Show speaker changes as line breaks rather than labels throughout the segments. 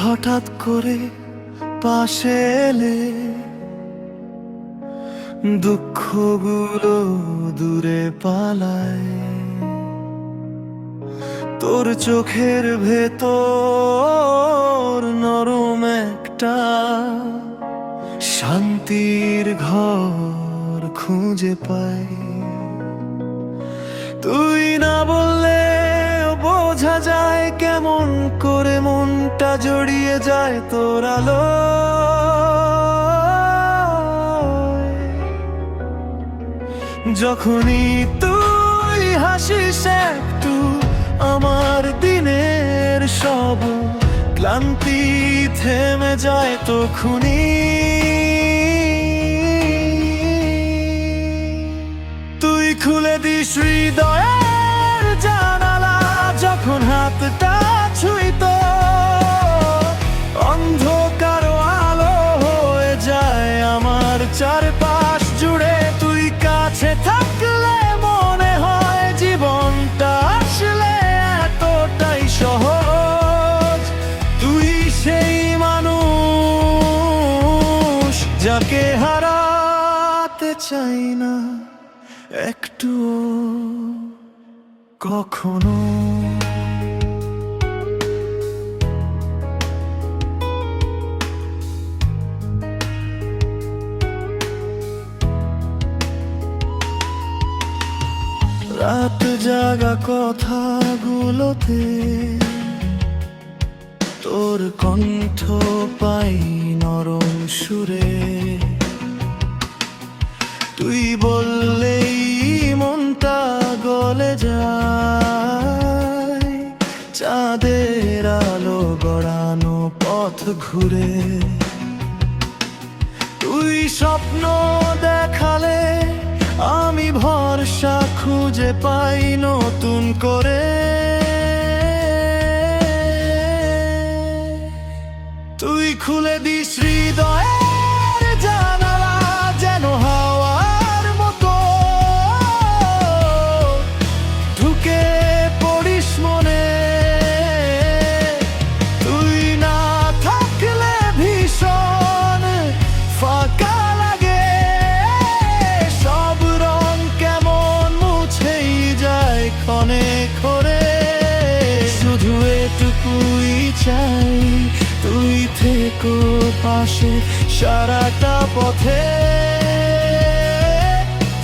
হঠাৎ করে পাশে এলে দুঃখগুলো দূরে পালায়। তোর চোখের ভেতর নরম একটা শান্তির ঘর খুঁজে পাই। তুই না বললে বোঝা যায় কেমন করে মনটা জড়িয়ে যায় তোর আলো। যখনই তুই হাসিস একটু আমার দিনের সব ক্লান্তি থেমে যায় তখনই। তুই খুলে দিস হৃদয়ের জানালা যখন হাতটা ছুঁইতো অন্ধকার আলো হয়ে যায় আমার চারপাশ জুড়ে। তুই কাছে থাকলে মনে হয় জীবনটা আসলে এতটাই সহজ। তুই সেই মানুষ যাকে হারাতে চাই না একটুও কখনো। রাত জাগা কথাগুলোতে তোর কণ্ঠ পাই নরম সুরে। তুই বললেই মনটা গলে যায় চাঁদের আলো গড়ানো পথ ঘুরে। তুই স্বপ্ন দেখালে আমি ভরসা খুঁজে পাই নতুন করে। তুই খুলে দিস হৃদয়ের জানালা যেন হাওয়ার মতো ঢুকে পড়িস মনে। তুই না থাকলে ভীষণ ফাঁকা লাগে, সব রং কেমন মুছেই যায় ক্ষণে করে। শুধু এটুকুই চাই তুই থেকো পাশে সারাটা পথে।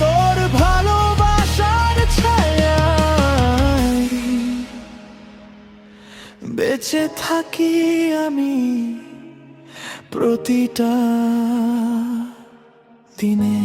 তোর ভালোবাসার ছায়ায় বেঁচে থাকি আমি প্রতিটা দিনে।